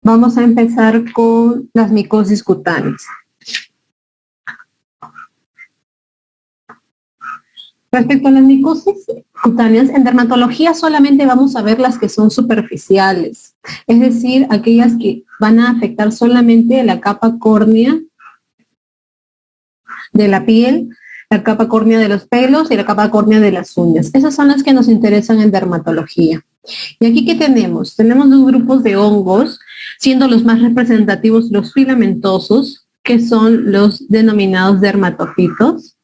Vamos a empezar con las micosis cutáneas. Respecto a las micosis cutáneas, en dermatología solamente vamos a ver las que son superficiales, es decir, aquellas que van a afectar solamente la capa córnea de la piel, la capa córnea de los pelos y la capa córnea de las uñas. Esas son las que nos interesan en dermatología. Y aquí, ¿qué tenemos? Tenemos dos grupos de hongos, siendo los más representativos los filamentosos, que son los denominados dermatofitos.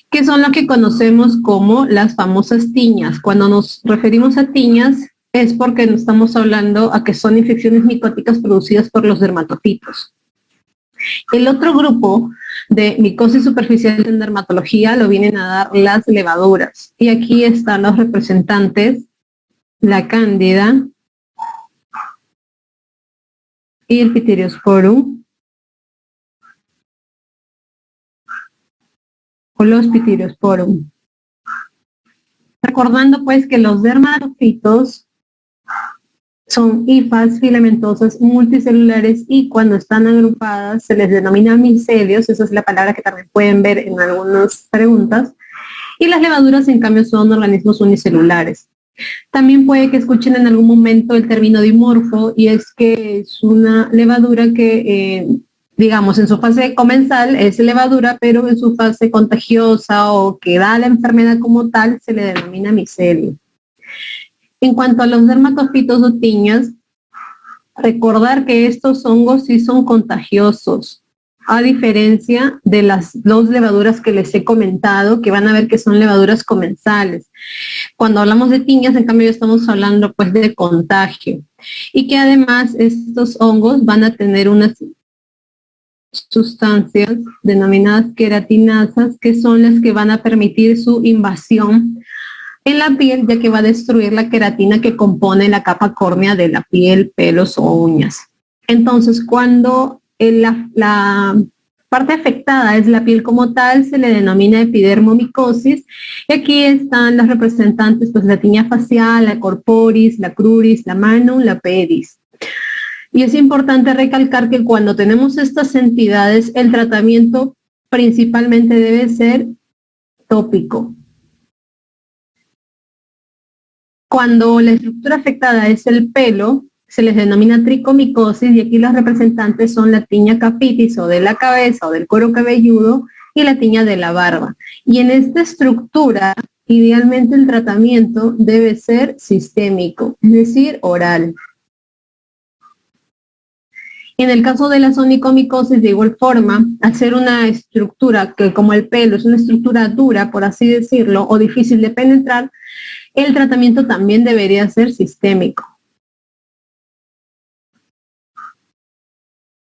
Que son lo que conocemos como las famosas tiñas. Cuando nos referimos a tiñas es porque nos estamos hablando a que son infecciones micóticas producidas por los dermatofitos. El otro grupo de micosis superficial en dermatología lo vienen a dar las levaduras. Y aquí están los representantes, la cándida y el Pityriasporum, o los Pityriasporum. Recordando pues que los dermatofitos son hifas filamentosas multicelulares y cuando están agrupadas se les denomina micelios, esa es la palabra que también pueden ver en algunas preguntas, y las levaduras en cambio son organismos unicelulares. También puede que escuchen en algún momento el término dimorfo, y es que es una levadura que, digamos, en su fase comensal es levadura, pero en su fase contagiosa o que da la enfermedad como tal se le denomina micelio. En cuanto a los dermatofitos o tiñas, recordar que estos hongos sí son contagiosos, a diferencia de las dos levaduras que les he comentado, que van a ver que son levaduras comensales. Cuando hablamos de tiñas, en cambio, ya estamos hablando pues de contagio. Y que además estos hongos van a tener unas sustancias denominadas queratinasas, que son las que van a permitir su invasión en la piel, ya que va a destruir la queratina que compone la capa córnea de la piel, pelos o uñas. Entonces, cuando la parte afectada es la piel como tal, se le denomina epidermomicosis, y aquí están las representantes, pues la tiña facial, la corporis, la cruris, la manum, la pedis. Y es importante recalcar que cuando tenemos estas entidades, el tratamiento principalmente debe ser tópico. Cuando la estructura afectada es el pelo, se les denomina tricomicosis, y aquí las representantes son la tiña capitis o de la cabeza o del cuero cabelludo y la tiña de la barba. Y en esta estructura, idealmente el tratamiento debe ser sistémico, es decir, oral. En el caso de la onicomicosis, de igual forma, al ser una estructura que, como el pelo, es una estructura dura, por así decirlo, o difícil de penetrar, el tratamiento también debería ser sistémico.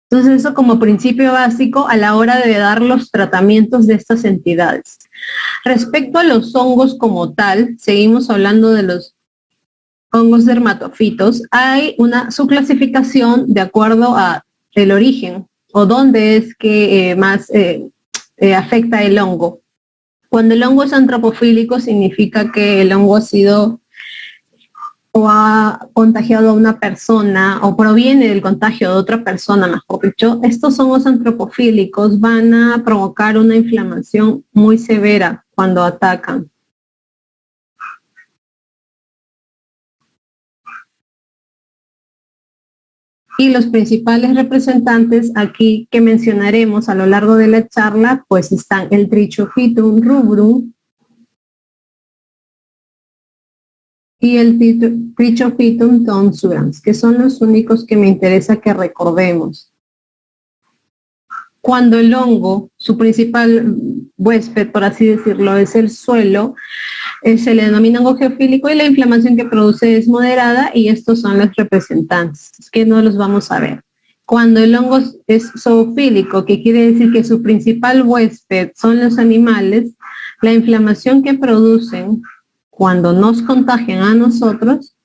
Entonces, eso como principio básico a la hora de dar los tratamientos de estas entidades. Respecto a los hongos como tal, seguimos hablando de los hongos dermatofitos. Hay una subclasificación de acuerdo a el origen o dónde es que más afecta el hongo. Cuando el hongo es antropofílico, significa que el hongo ha sido o ha contagiado a una persona o proviene del contagio de otra persona, mejor dicho. Estos hongos antropofílicos van a provocar una inflamación muy severa cuando atacan. Y los principales representantes aquí que mencionaremos a lo largo de la charla, pues están el Trichophytum rubrum y el Trichophytum tonsurans, que son los únicos que me interesa que recordemos. Cuando el hongo, su principal huésped, por así decirlo, es el suelo, se le denomina hongo geofílico y la inflamación que produce es moderada, y estos son los representantes, que no los vamos a ver. Cuando el hongo es zoofílico, que quiere decir que su principal huésped son los animales, la inflamación que producen cuando nos contagian a nosotros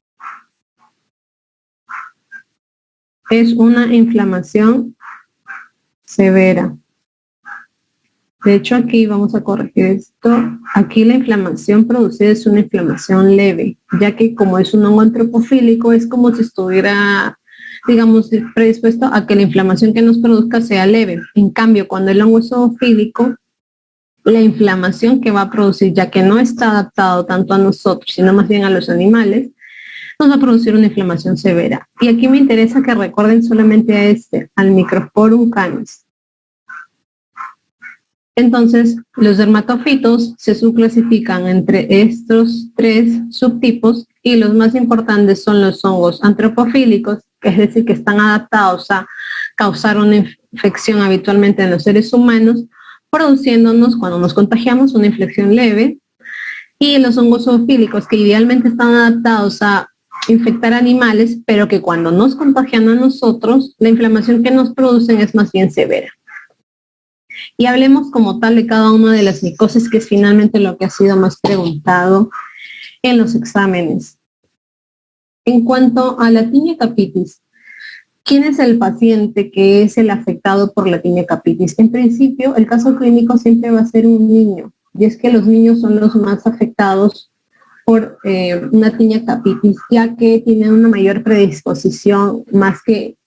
es una inflamación severa. De hecho, aquí vamos a corregir esto. Aquí la inflamación producida es una inflamación leve, ya que como es un hongo antropofílico, es como si estuviera, digamos, predispuesto a que la inflamación que nos produzca sea leve. En cambio, cuando el hongo es zoofílico, la inflamación que va a producir, ya que no está adaptado tanto a nosotros, sino más bien a los animales, nos va a producir una inflamación severa. Y aquí me interesa que recuerden solamente a al Microsporum canis. Entonces, los dermatofitos se subclasifican entre estos 3 subtipos y los más importantes son los hongos antropofílicos, es decir, que están adaptados a causar una infección habitualmente en los seres humanos, produciéndonos, cuando nos contagiamos, una infección leve, y los hongos zoofílicos, que idealmente están adaptados a infectar animales, pero que cuando nos contagian a nosotros, la inflamación que nos producen es más bien severa. Y hablemos como tal de cada una de las micosis, que es finalmente lo que ha sido más preguntado en los exámenes. En cuanto a la tinea capitis, ¿quién es el paciente que es el afectado por la tinea capitis? En principio, el caso clínico siempre va a ser un niño, y es que los niños son los más afectados por una tinea capitis, ya que tienen una mayor predisposición más que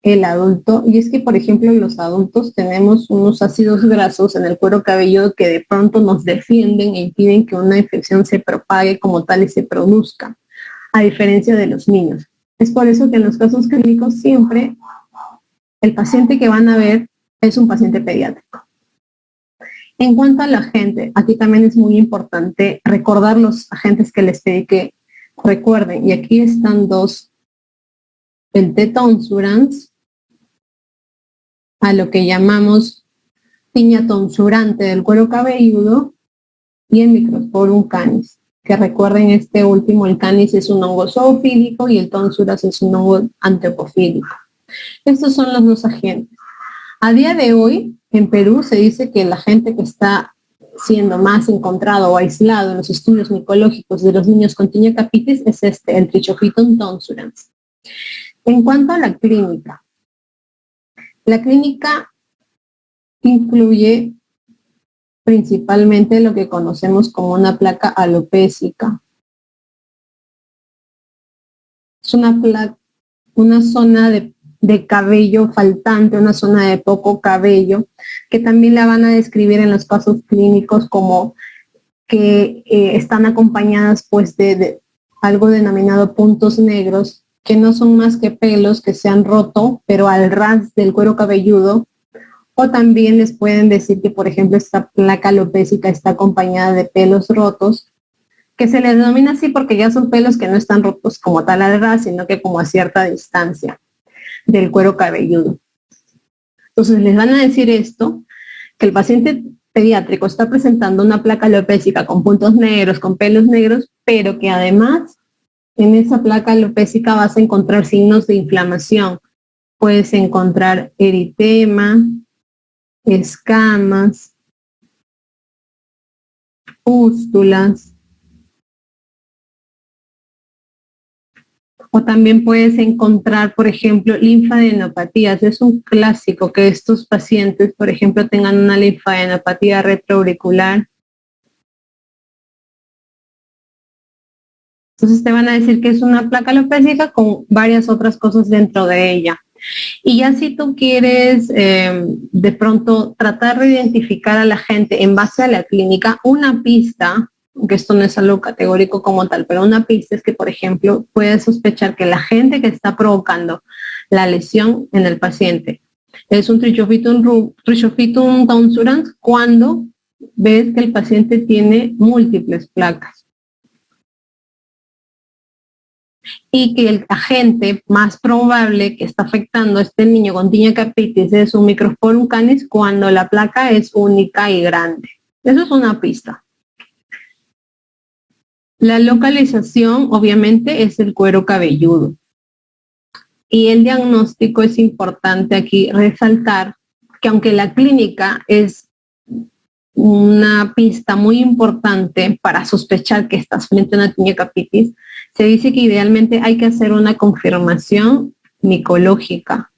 el adulto. Y es que, por ejemplo, los adultos tenemos unos ácidos grasos en el cuero cabelludo que de pronto nos defienden e impiden que una infección se propague como tal y se produzca, a diferencia de los niños. Es por eso que en los casos clínicos siempre el paciente que van a ver es un paciente pediátrico. En cuanto a la agente, aquí también es muy importante recordar los agentes que les pedí que recuerden, y aquí están 2, el T-tonsurans, a lo que llamamos tiña tonsurante del cuero cabelludo, y el Microsporum canis, que recuerden este último, el canis es un hongo zoofílico y el tonsuras es un hongo antropofílico. Estos son los 2 agentes. A día de hoy, en Perú se dice que el agente que está siendo más encontrado o aislado en los estudios micológicos de los niños con tinea capitis es el Trichophyton tonsurans. En cuanto a la clínica incluye principalmente lo que conocemos como una placa alopécica. Es una zona de cabello faltante, una zona de poco cabello, que también la van a describir en los casos clínicos como que están acompañadas pues de algo denominado puntos negros, que no son más que pelos que se han roto, pero al ras del cuero cabelludo. O también les pueden decir que, por ejemplo, esta placa alopécica está acompañada de pelos rotos, que se les denomina así porque ya son pelos que no están rotos como tal al ras, sino que como a cierta distancia del cuero cabelludo. Entonces les van a decir esto, que el paciente pediátrico está presentando una placa alopécica con puntos negros, con pelos negros, pero que además en esa placa alopécica vas a encontrar signos de inflamación. Puedes encontrar eritema, escamas, pústulas, o también puedes encontrar, por ejemplo, linfadenopatías. Es un clásico que estos pacientes, por ejemplo, tengan una linfadenopatía retroauricular. Entonces te van a decir que es una placa alopécica con varias otras cosas dentro de ella. Y ya si tú quieres de pronto tratar de identificar a la gente en base a la clínica, una pista, que esto no es algo categórico como tal, pero una pista es que, por ejemplo, puedes sospechar que la gente que está provocando la lesión en el paciente es un Trichophyton tonsurans cuando ves que el paciente tiene múltiples placas. Y que el agente más probable que está afectando a este niño con tinea capitis es un Microsporum canis cuando la placa es única y grande. Eso es una pista. La localización, obviamente, es el cuero cabelludo. Y el diagnóstico es importante aquí resaltar que aunque la clínica es una pista muy importante para sospechar que estás frente a una tinea capitis, se dice que idealmente hay que hacer una confirmación micológica,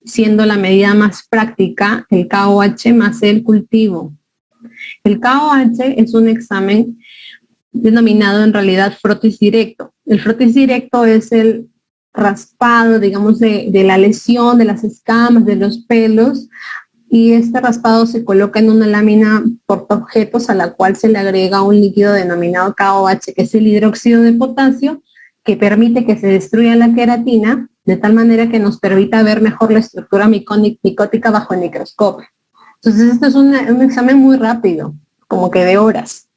siendo la medida más práctica el KOH más el cultivo. El KOH es un examen denominado en realidad frotis directo. El frotis directo es el raspado, digamos, de la lesión, de las escamas, de los pelos, y este raspado se coloca en una lámina portaobjetos a la cual se le agrega un líquido denominado KOH, que es el hidróxido de potasio, que permite que se destruya la queratina de tal manera que nos permita ver mejor la estructura micótica bajo el microscopio. Entonces, esto es un examen muy rápido, como que de horas.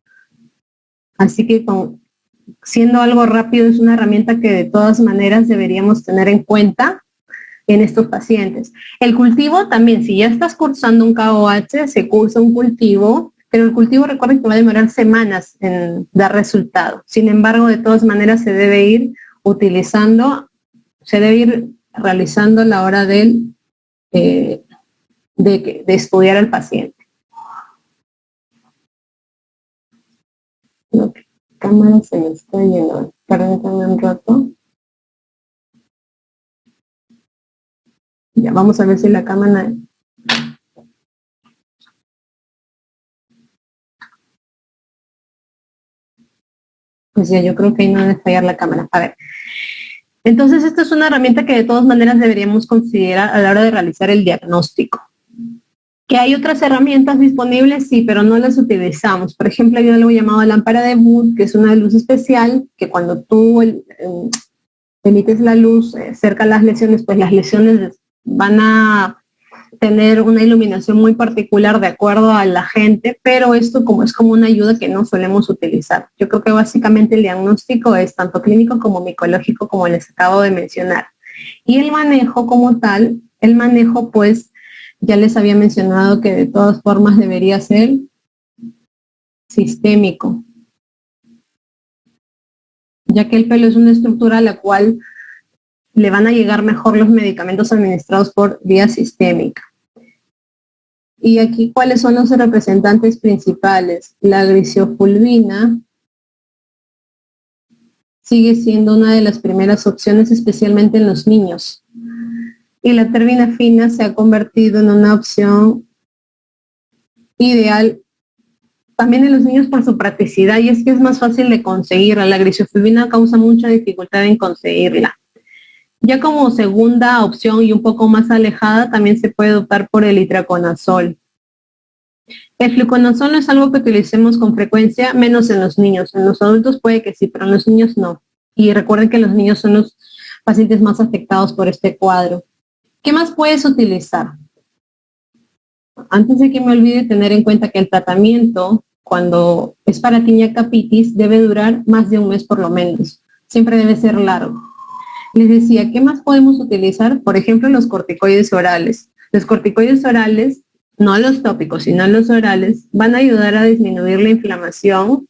Así que siendo algo rápido, es una herramienta que de todas maneras deberíamos tener en cuenta en estos pacientes. El cultivo también, si ya estás cursando un KOH, se cursa un cultivo, pero el cultivo, recuerden que va a demorar semanas en dar resultado. Sin embargo, de todas maneras se debe ir realizando a la hora de estudiar al paciente. La cámara se me está yendo. Permítanme un rato. Ya, vamos a ver si la cámara... Pues ya, yo creo que ahí no debe fallar la cámara. A ver. Entonces, esta es una herramienta que de todas maneras deberíamos considerar a la hora de realizar el diagnóstico. ¿Que hay otras herramientas disponibles? Sí, pero no las utilizamos. Por ejemplo, hay algo llamado lámpara de Wood, que es una luz especial, que cuando tú emites la luz cerca a las lesiones, pues las lesiones van a tener una iluminación muy particular de acuerdo a la gente, pero esto es como una ayuda que no solemos utilizar. Yo creo que básicamente el diagnóstico es tanto clínico como micológico, como les acabo de mencionar. Y el manejo como tal, pues ya les había mencionado que de todas formas debería ser sistémico, ya que el pelo es una estructura a la cual le van a llegar mejor los medicamentos administrados por vía sistémica. Y aquí, ¿cuáles son los representantes principales? La grisofulvina sigue siendo una de las primeras opciones, especialmente en los niños. Y la terbinafina se ha convertido en una opción ideal también en los niños por su practicidad, y es que es más fácil de conseguirla. La grisofulvina causa mucha dificultad en conseguirla. Ya como segunda opción y un poco más alejada, también se puede optar por el itraconazol. El fluconazol no es algo que utilicemos con frecuencia, menos en los niños. En los adultos puede que sí, pero en los niños no. Y recuerden que los niños son los pacientes más afectados por este cuadro. ¿Qué más puedes utilizar? Antes de que me olvide, tener en cuenta que el tratamiento, cuando es para tinea capitis, debe durar más de un mes por lo menos. Siempre debe ser largo. Les decía, ¿qué más podemos utilizar? Por ejemplo, los corticoides orales. Los corticoides orales, no los tópicos, sino los orales, van a ayudar a disminuir la inflamación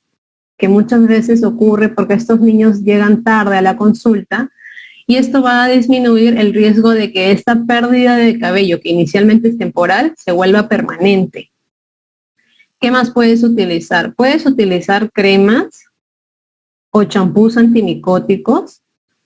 que muchas veces ocurre porque estos niños llegan tarde a la consulta, y esto va a disminuir el riesgo de que esta pérdida de cabello, que inicialmente es temporal, se vuelva permanente. ¿Qué más puedes utilizar? Puedes utilizar cremas o champús antimicóticos,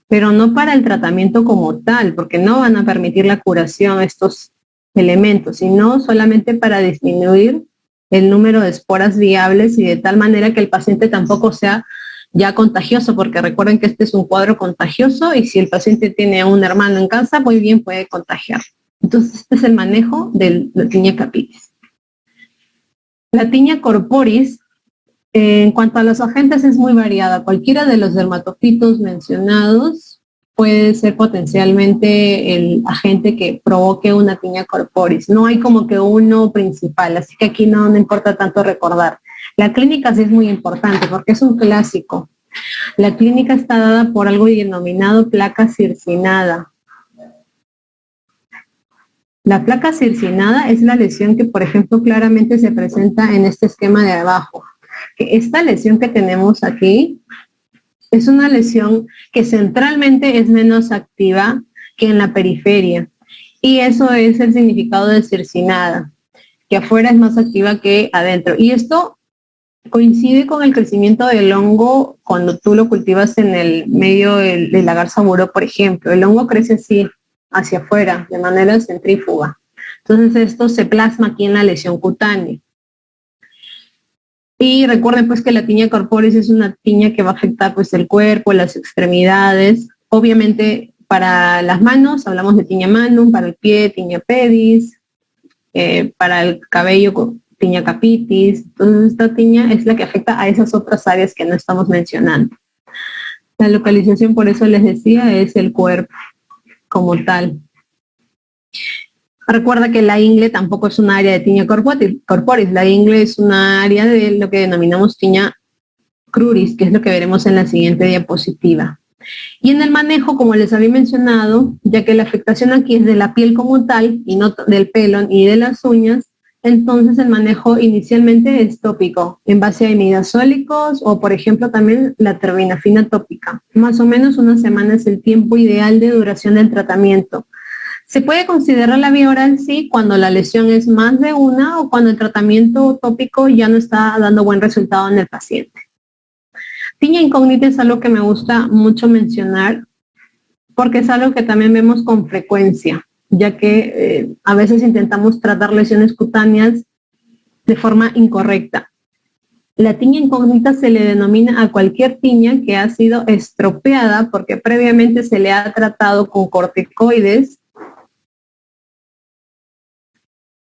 pero no para el tratamiento como tal, porque no van a permitir la curación de estos elementos, sino solamente para disminuir el número de esporas viables y de tal manera que el paciente tampoco sea ya contagioso, porque recuerden que este es un cuadro contagioso y si el paciente tiene a un hermano en casa, muy bien puede contagiar. Entonces, este es el manejo de la tinea capitis. La tinea corporis, en cuanto a los agentes, es muy variada. Cualquiera de los dermatofitos mencionados puede ser potencialmente el agente que provoque una tinea corporis. No hay como que uno principal, así que aquí no importa tanto recordar. La clínica sí es muy importante porque es un clásico. La clínica está dada por algo denominado placa circinada. La placa circinada es la lesión que, por ejemplo, claramente se presenta en este esquema de abajo. Esta lesión que tenemos aquí es una lesión que centralmente es menos activa que en la periferia. Y eso es el significado de circinada, que afuera es más activa que adentro. Y esto coincide con el crecimiento del hongo cuando tú lo cultivas en el medio del lagar saburó, por ejemplo. El hongo crece así, hacia afuera, de manera centrífuga. Entonces esto se plasma aquí en la lesión cutánea. Y recuerden pues que la tiña corporis es una tiña que va a afectar pues el cuerpo, las extremidades. Obviamente para las manos hablamos de tiña manum, para el pie tiña pedis, para el cabello tiña capitis. Entonces esta tiña es la que afecta a esas otras áreas que no estamos mencionando. La localización, por eso les decía, es el cuerpo como tal. Recuerda que la ingle tampoco es un área de tiña corporis. La ingle es una área de lo que denominamos tiña cruris, que es lo que veremos en la siguiente diapositiva. Y en el manejo, como les había mencionado, ya que la afectación aquí es de la piel como tal y no del pelo ni de las uñas, entonces el manejo inicialmente es tópico, en base a imidazólicos o, por ejemplo, también la terbinafina tópica. Más o menos una semana es el tiempo ideal de duración del tratamiento. Se puede considerar la vía oral sí cuando la lesión es más de una o cuando el tratamiento tópico ya no está dando buen resultado en el paciente. Tiña incógnita es algo que me gusta mucho mencionar porque es algo que también vemos con frecuencia, ya que a veces intentamos tratar lesiones cutáneas de forma incorrecta. La tiña incógnita se le denomina a cualquier tiña que ha sido estropeada porque previamente se le ha tratado con corticoides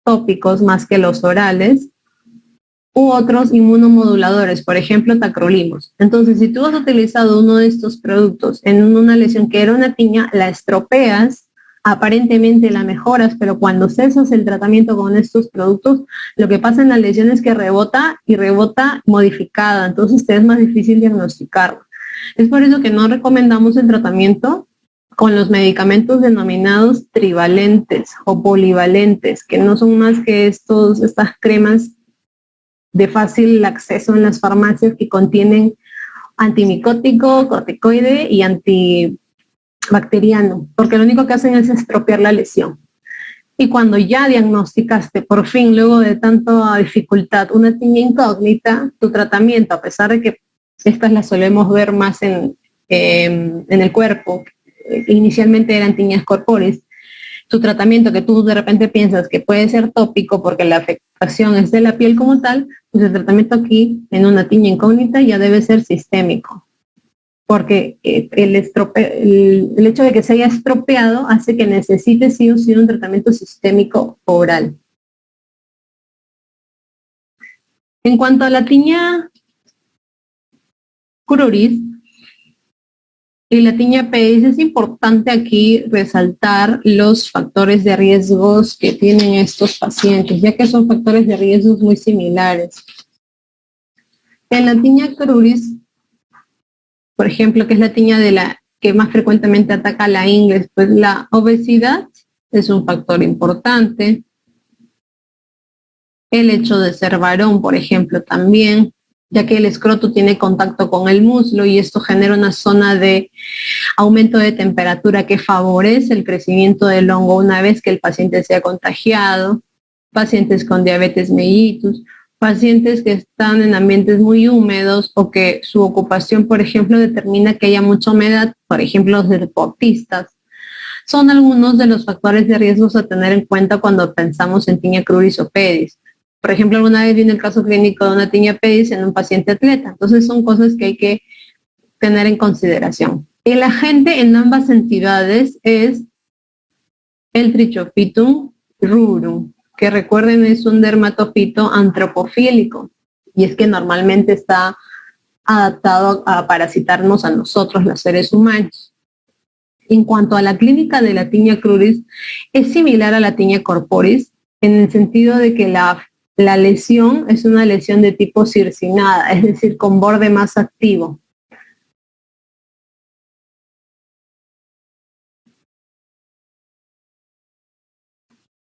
tópicos más que los orales, u otros inmunomoduladores, por ejemplo, tacrolimus. Entonces, si tú has utilizado uno de estos productos en una lesión que era una tiña, la estropeas, aparentemente la mejoras, pero cuando cesas el tratamiento con estos productos, lo que pasa en la lesión es que rebota y rebota modificada, entonces te es más difícil diagnosticarlo. Es por eso que no recomendamos el tratamiento con los medicamentos denominados trivalentes o polivalentes, que no son más que estas cremas de fácil acceso en las farmacias que contienen antimicótico, corticoide y antibacteriano, porque lo único que hacen es estropear la lesión. Y cuando ya diagnosticaste por fin, luego de tanta dificultad, una tiña incógnita, tu tratamiento, a pesar de que estas las solemos ver más en el cuerpo, inicialmente eran tiñas corpóreas, tu tratamiento que tú de repente piensas que puede ser tópico porque la afectación es de la piel como tal, pues el tratamiento aquí en una tiña incógnita ya debe ser sistémico, porque el hecho de que se haya estropeado hace que necesite sí o sí un tratamiento sistémico oral. En cuanto a la tiña cruris y la tiña pedis, es importante aquí resaltar los factores de riesgos que tienen estos pacientes, ya que son factores de riesgos muy similares. En la tiña cruris, por ejemplo, que es la tiña que más frecuentemente ataca a la ingle, pues la obesidad es un factor importante. El hecho de ser varón, por ejemplo, también, ya que el escroto tiene contacto con el muslo y esto genera una zona de aumento de temperatura que favorece el crecimiento del hongo una vez que el paciente sea contagiado, pacientes con diabetes mellitus, pacientes que están en ambientes muy húmedos o que su ocupación, por ejemplo, determina que haya mucha humedad, por ejemplo, los deportistas. Son algunos de los factores de riesgos a tener en cuenta cuando pensamos en tiña cruris o pedis. Por ejemplo, alguna vez viene el caso clínico de una tiña pedis en un paciente atleta. Entonces son cosas que hay que tener en consideración. El agente en ambas entidades es el Trichophytum rurum, que recuerden es un dermatofito antropofílico y es que normalmente está adaptado a parasitarnos a nosotros, los seres humanos. En cuanto a la clínica de la tiña cruris, es similar a la tiña corporis en el sentido de que la lesión es una lesión de tipo circinada, es decir, con borde más activo.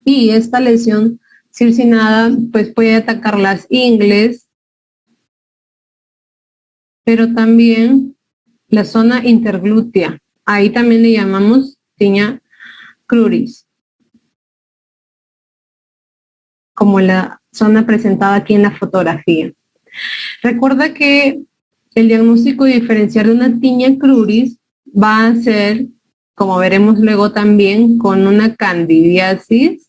Y esta lesión circinada pues puede atacar las ingles, pero también la zona interglútea. Ahí también le llamamos tiña cruris, como la zona presentada aquí en la fotografía. Recuerda que el diagnóstico diferencial de una tiña cruris va a ser, como veremos luego también, con una candidiasis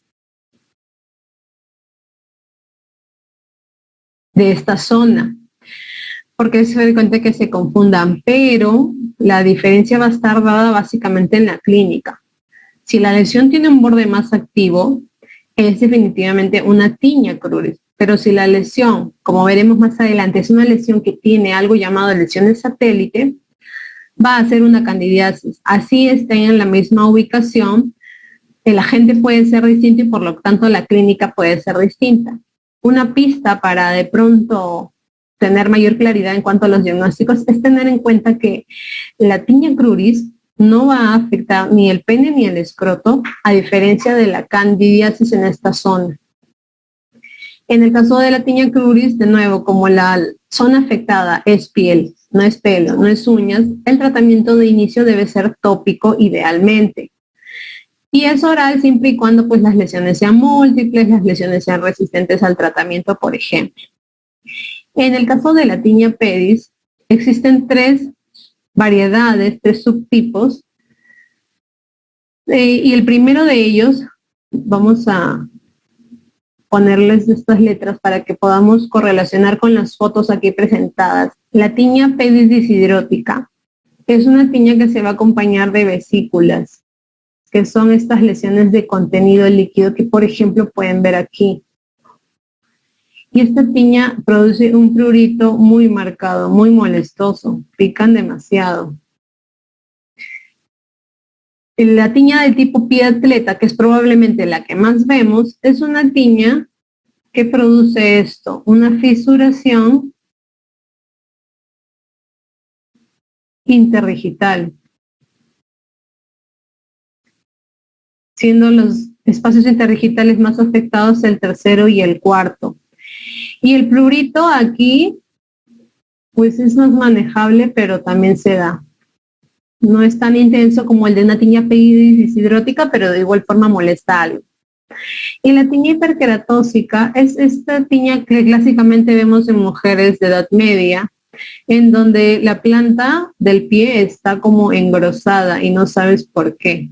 de esta zona, porque es frecuente que se confundan, pero la diferencia va a estar dada básicamente en la clínica. Si la lesión tiene un borde más activo, es definitivamente una tinea cruris. Pero si la lesión, como veremos más adelante, es una lesión que tiene algo llamado lesión de satélite, va a ser una candidiasis. Así estén en la misma ubicación, el agente puede ser distinto y por lo tanto la clínica puede ser distinta. Una pista para de pronto tener mayor claridad en cuanto a los diagnósticos es tener en cuenta que la tinea cruris no va a afectar ni el pene ni el escroto, a diferencia de la candidiasis en esta zona. En el caso de la tinea cruris, de nuevo, como la zona afectada es piel, no es pelo, no es uñas, el tratamiento de inicio debe ser tópico idealmente. Y es oral siempre y cuando pues las lesiones sean múltiples, las lesiones sean resistentes al tratamiento, por ejemplo. En el caso de la tinea pedis, existen 3 variedades, 3 subtipos, y el primero de ellos, vamos a ponerles estas letras para que podamos correlacionar con las fotos aquí presentadas. La tinea pedis disidrótica es una tinea que se va a acompañar de vesículas, que son estas lesiones de contenido líquido que, por ejemplo, pueden ver aquí. Y esta tinea produce un prurito muy marcado, muy molestoso, pican demasiado. La tinea de tipo pie de atleta, que es probablemente la que más vemos, es una tinea que produce esto, una fisuración interdigital, siendo los espacios interdigitales más afectados el tercero y el cuarto. Y el prurito aquí, pues es más manejable, pero también se da. No es tan intenso como el de una tinea pedis disidrótica, pero de igual forma molesta algo. Y la tinea hiperqueratósica es esta tinea que clásicamente vemos en mujeres de edad media, en donde la planta del pie está como engrosada y no sabes por qué.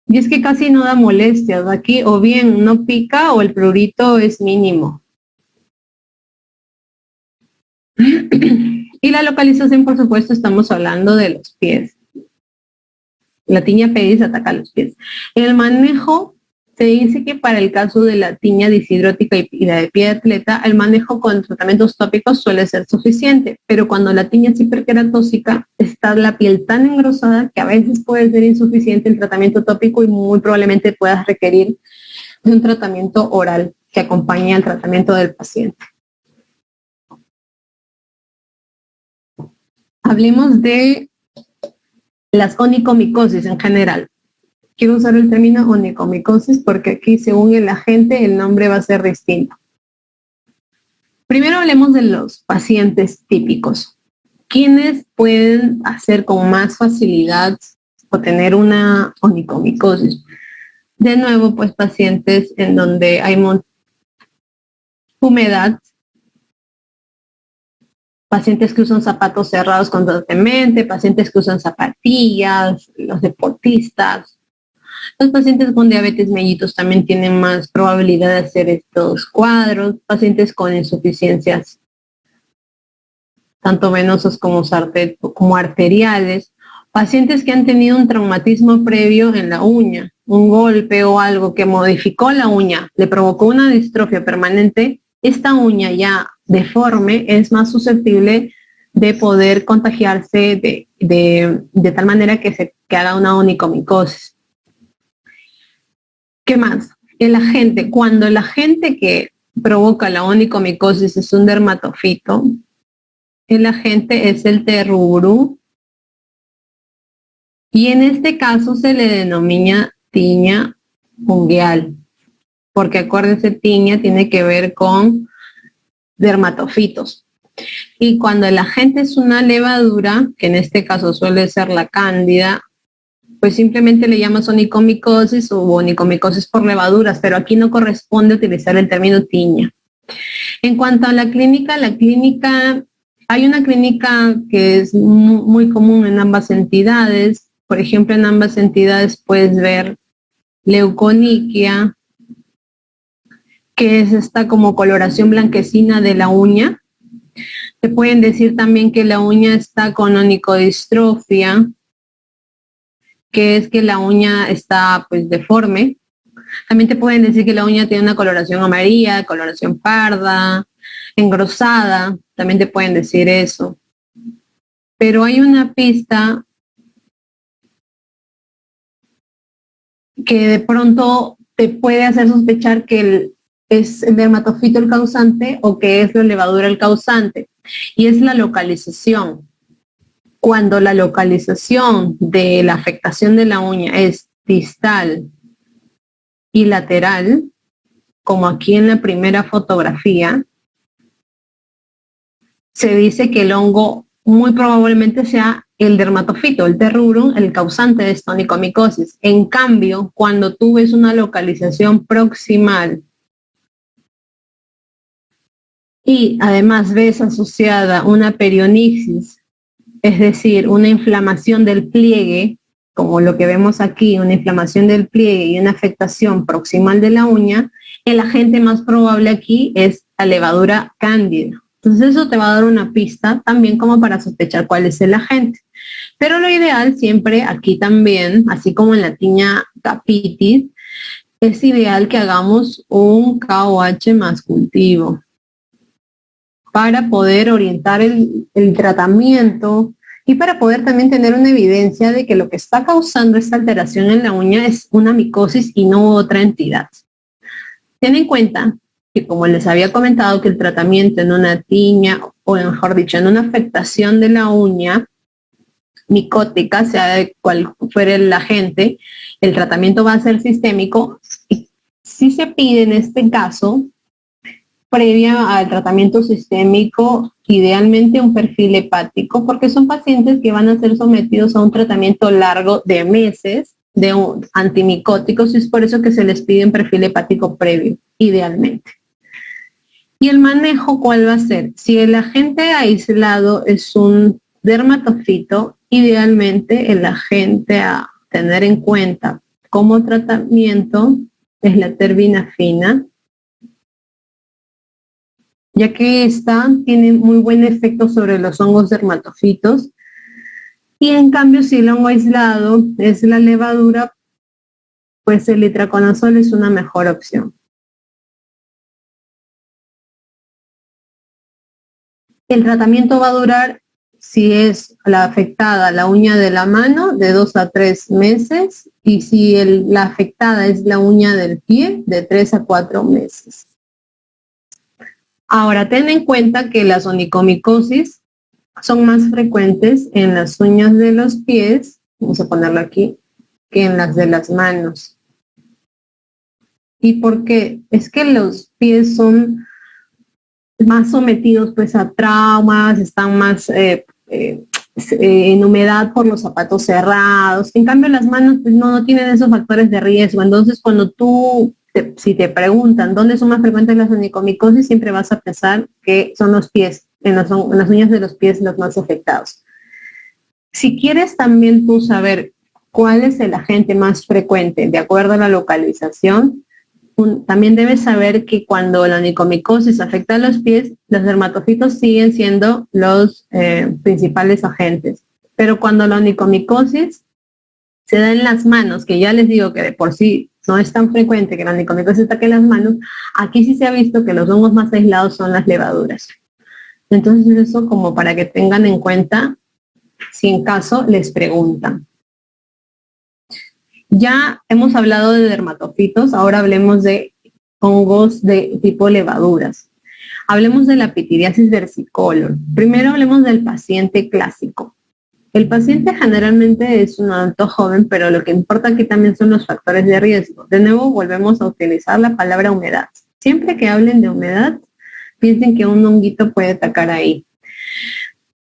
Y es que casi no da molestias. Aquí o bien no pica o el prurito es mínimo. Y la localización, por supuesto, estamos hablando de los pies. La tinea pedis ataca los pies. El manejo, se dice que para el caso de la tinea disidrótica y la de pie de atleta, el manejo con tratamientos tópicos suele ser suficiente, pero cuando la tinea es hiperqueratósica, está la piel tan engrosada que a veces puede ser insuficiente el tratamiento tópico y muy probablemente puedas requerir de un tratamiento oral que acompañe al tratamiento del paciente. Hablemos de las onicomicosis en general. Quiero usar el término onicomicosis porque aquí, según el agente, el nombre va a ser distinto. Primero hablemos de los pacientes típicos. ¿Quiénes pueden hacer con más facilidad o tener una onicomicosis? De nuevo, pues pacientes en donde hay humedad, pacientes que usan zapatos cerrados constantemente, pacientes que usan zapatillas, los deportistas. Los pacientes con diabetes mellitus también tienen más probabilidad de hacer estos cuadros, pacientes con insuficiencias tanto venosas como arteriales, pacientes que han tenido un traumatismo previo en la uña, un golpe o algo que modificó la uña, le provocó una distrofia permanente, esta uña ya deforme es más susceptible de poder contagiarse de tal manera que haga una onicomicosis. ¿Qué más? El agente, cuando el agente que provoca la onicomicosis es un dermatofito, el agente es el terruru, y en este caso se le denomina tiña fungial, porque acuérdense, tiña tiene que ver con dermatofitos. Y cuando el agente es una levadura, que en este caso suele ser la cándida, pues simplemente le llamas onicomicosis o onicomicosis por levaduras, pero aquí no corresponde utilizar el término tiña. En cuanto a la clínica, hay una clínica que es muy común en ambas entidades. Por ejemplo, en ambas entidades puedes ver leuconiquia, que es esta como coloración blanquecina de la uña. Te pueden decir también que la uña está con onicodistrofia, que es que la uña está pues deforme. También te pueden decir que la uña tiene una coloración amarilla, coloración parda, engrosada, también te pueden decir eso. Pero hay una pista que de pronto te puede hacer sospechar que es el dermatofito el causante o que es la levadura el causante, y es la localización. Cuando la localización de la afectación de la uña es distal y lateral, como aquí en la primera fotografía, se dice que el hongo muy probablemente sea el dermatofito, el terrurum, el causante de esta onicomicosis. En cambio, cuando tú ves una localización proximal y además ves asociada una perionixis, es decir, una inflamación del pliegue, como lo que vemos aquí, una inflamación del pliegue y una afectación proximal de la uña, el agente más probable aquí es la levadura cándida. Entonces eso te va a dar una pista también como para sospechar cuál es el agente. Pero lo ideal siempre aquí también, así como en la tiña capitis, es ideal que hagamos un KOH más cultivo para poder orientar el tratamiento y para poder también tener una evidencia de que lo que está causando esta alteración en la uña es una micosis y no otra entidad. Ten en cuenta que, como les había comentado, que el tratamiento en una tiña, o mejor dicho, en una afectación de la uña micótica, sea de cual fuera el agente, el tratamiento va a ser sistémico y si se pide en este caso, previa al tratamiento sistémico, idealmente un perfil hepático, porque son pacientes que van a ser sometidos a un tratamiento largo de meses de antimicóticos, y es por eso que se les pide un perfil hepático previo, idealmente. ¿Y el manejo cuál va a ser? Si el agente aislado es un dermatofito, idealmente el agente a tener en cuenta como tratamiento es la terbinafina, ya que esta tiene muy buen efecto sobre los hongos dermatofitos. Y en cambio, si el hongo aislado es la levadura, pues el itraconazol es una mejor opción. El tratamiento va a durar, si es la afectada la uña de la mano, de 2 a 3 meses, y si la afectada es la uña del pie, de 3 a 4 meses. Ahora, ten en cuenta que las onicomicosis son más frecuentes en las uñas de los pies, vamos a ponerlo aquí, que en las de las manos. ¿Y por qué? Es que los pies son más sometidos pues a traumas, están más en humedad por los zapatos cerrados. En cambio las manos pues no tienen esos factores de riesgo. Entonces cuando si te preguntan dónde son más frecuentes las onicomicosis, siempre vas a pensar que son los pies, en las uñas de los pies los más afectados. Si quieres también tú saber cuál es el agente más frecuente de acuerdo a la localización, también debes saber que cuando la onicomicosis afecta a los pies, los dermatofitos siguen siendo los principales agentes. Pero cuando la onicomicosis se da en las manos, que ya les digo que de por sí no es tan frecuente que la onicomicosis ataque en las manos, aquí sí se ha visto que los hongos más aislados son las levaduras. Entonces eso como para que tengan en cuenta si en caso les preguntan. Ya hemos hablado de dermatofitos, ahora hablemos de hongos de tipo levaduras. Hablemos de la pityriasis versicolor. Primero hablemos del paciente clásico. El paciente generalmente es un adulto joven, pero lo que importa aquí también son los factores de riesgo. De nuevo volvemos a utilizar la palabra humedad. Siempre que hablen de humedad, piensen que un honguito puede atacar ahí.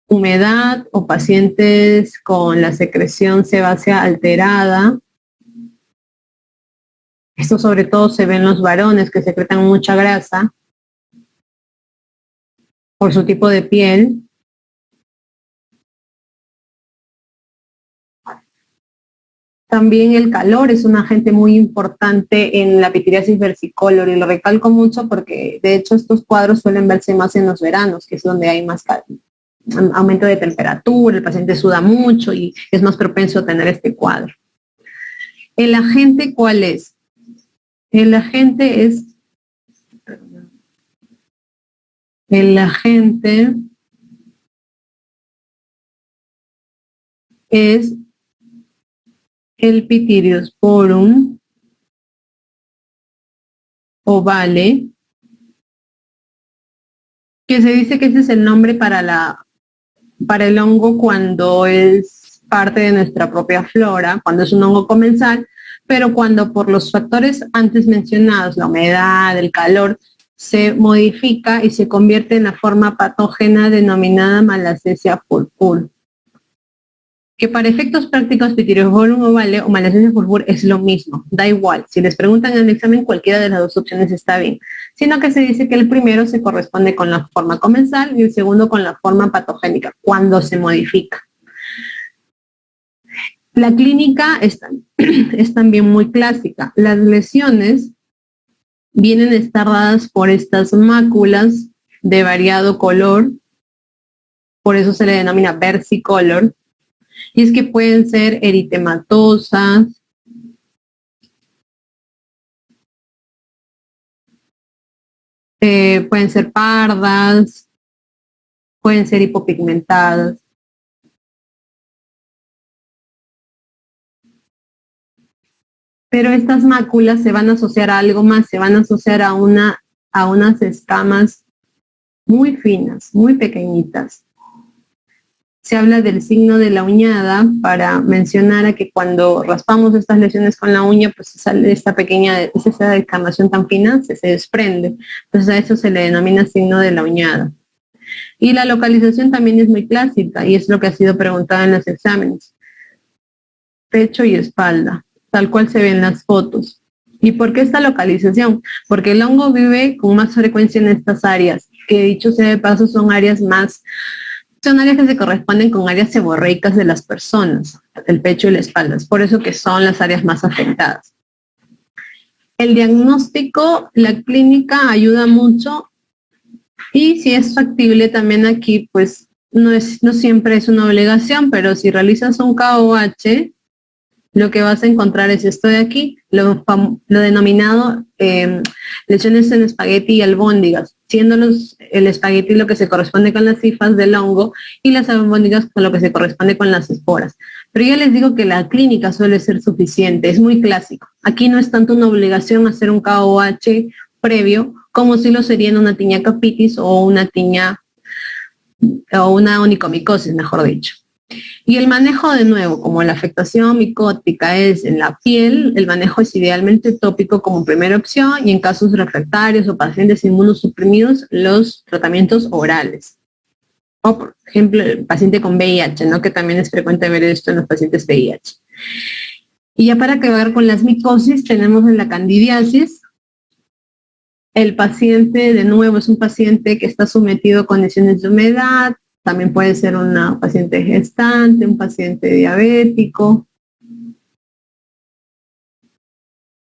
Humedad o pacientes con la secreción sebácea alterada. Esto sobre todo se ve en los varones que secretan mucha grasa por su tipo de piel. También el calor es un agente muy importante en la pitiriasis versicolor y lo recalco mucho porque de hecho estos cuadros suelen verse más en los veranos, que es donde hay más aumento de temperatura, el paciente suda mucho y es más propenso a tener este cuadro. ¿El agente cuál es? El agente es el Pitidiosporum ovale, que se dice que ese es el nombre para el hongo cuando es parte de nuestra propia flora, cuando es un hongo comensal, pero cuando por los factores antes mencionados, la humedad, el calor, se modifica y se convierte en la forma patógena denominada Malassezia purpur, que para efectos prácticos Pitidiosporum ovale o Malassezia purpur es lo mismo, da igual, si les preguntan en el examen cualquiera de las dos opciones está bien, sino que se dice que el primero se corresponde con la forma comensal y el segundo con la forma patogénica, cuando se modifica. La clínica es también muy clásica. Las lesiones vienen a estar dadas por estas máculas de variado color, por eso se le denomina versicolor, y es que pueden ser eritematosas, pueden ser pardas, pueden ser hipopigmentadas. Pero estas máculas se van a asociar a algo más, se van a asociar a unas escamas muy finas, muy pequeñitas. Se habla del signo de la uñada para mencionar a que cuando raspamos estas lesiones con la uña, pues sale esta pequeña, esa descamación tan fina, se desprende. Entonces a eso se le denomina signo de la uñada. Y la localización también es muy clásica y es lo que ha sido preguntado en los exámenes. Pecho y espalda, tal cual se ven en las fotos. ¿Y por qué esta localización? Porque el hongo vive con más frecuencia en estas áreas, que dicho sea de paso son áreas que se corresponden con áreas seborreicas de las personas, el pecho y la espalda, es por eso que son las áreas más afectadas. El diagnóstico, la clínica ayuda mucho y si es factible también aquí, pues no siempre es una obligación, pero si realizas un KOH, lo que vas a encontrar es esto de aquí, lo denominado lesiones en espagueti y albóndigas, siendo el espagueti lo que se corresponde con las hifas del hongo y las albóndigas con lo que se corresponde con las esporas. Pero ya les digo que la clínica suele ser suficiente, es muy clásico. Aquí no es tanto una obligación hacer un KOH previo como si lo sería en una tiña capitis o una onicomicosis, mejor dicho. Y el manejo, de nuevo, como la afectación micótica es en la piel, el manejo es idealmente tópico como primera opción y en casos refractarios o pacientes inmunosuprimidos, los tratamientos orales. O, por ejemplo, el paciente con VIH, ¿no? Que también es frecuente ver esto en los pacientes VIH. Y ya para acabar con las micosis, tenemos en la candidiasis. El paciente, de nuevo, es un paciente que está sometido a condiciones de humedad, también puede ser una paciente gestante, un paciente diabético.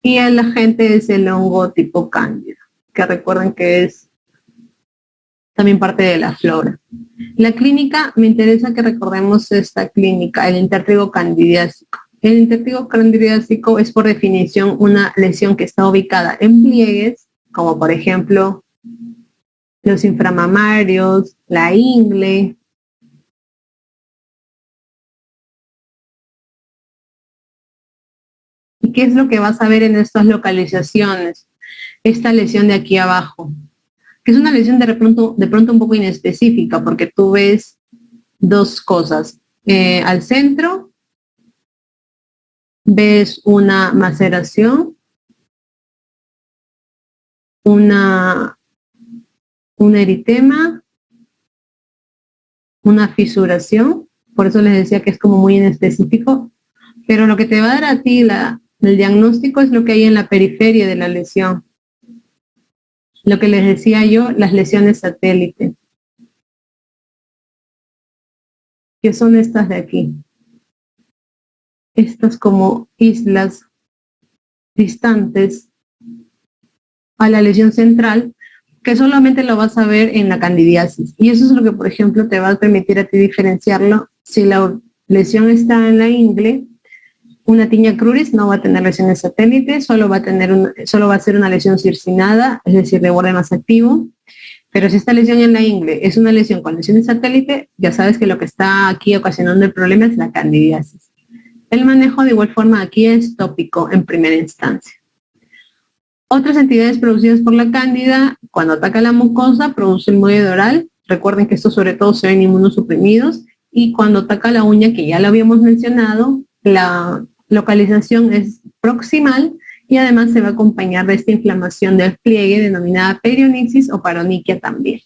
Y el agente es el hongo tipo cándida, que recuerden que es también parte de la flora. La clínica, me interesa que recordemos esta clínica, el intertrigo candidiásico. El intertrigo candidiásico es por definición una lesión que está ubicada en pliegues, como por ejemplo los inframamarios, la ingle. ¿Y qué es lo que vas a ver en estas localizaciones? Esta lesión de aquí abajo, que es una lesión de pronto un poco inespecífica, porque tú ves dos cosas. Al centro ves una maceración, un eritema, una fisuración, por eso les decía que es como muy inespecífico, pero lo que te va a dar a ti el diagnóstico es lo que hay en la periferia de la lesión. Lo que les decía yo, las lesiones satélite, que son estas de aquí. estas como islas distantes a la lesión central, que solamente lo vas a ver en la candidiasis. Y eso es lo que, por ejemplo, te va a permitir a ti diferenciarlo. Si la lesión está en la ingle, una tinea cruris no va a tener lesiones satélite, solo va a ser una lesión circinada, es decir, de borde más activo. Pero si esta lesión en la ingle es una lesión con lesiones satélite, ya sabes que lo que está aquí ocasionando el problema es la candidiasis. El manejo de igual forma aquí es tópico en primera instancia. Otras entidades producidas por la cándida, cuando ataca la mucosa, produce el mucoide oral. Recuerden que estos sobre todo se ven inmunosuprimidos. Y cuando ataca la uña, que ya lo habíamos mencionado, la localización es proximal y además se va a acompañar de esta inflamación del pliegue denominada perionixis o paronychia también.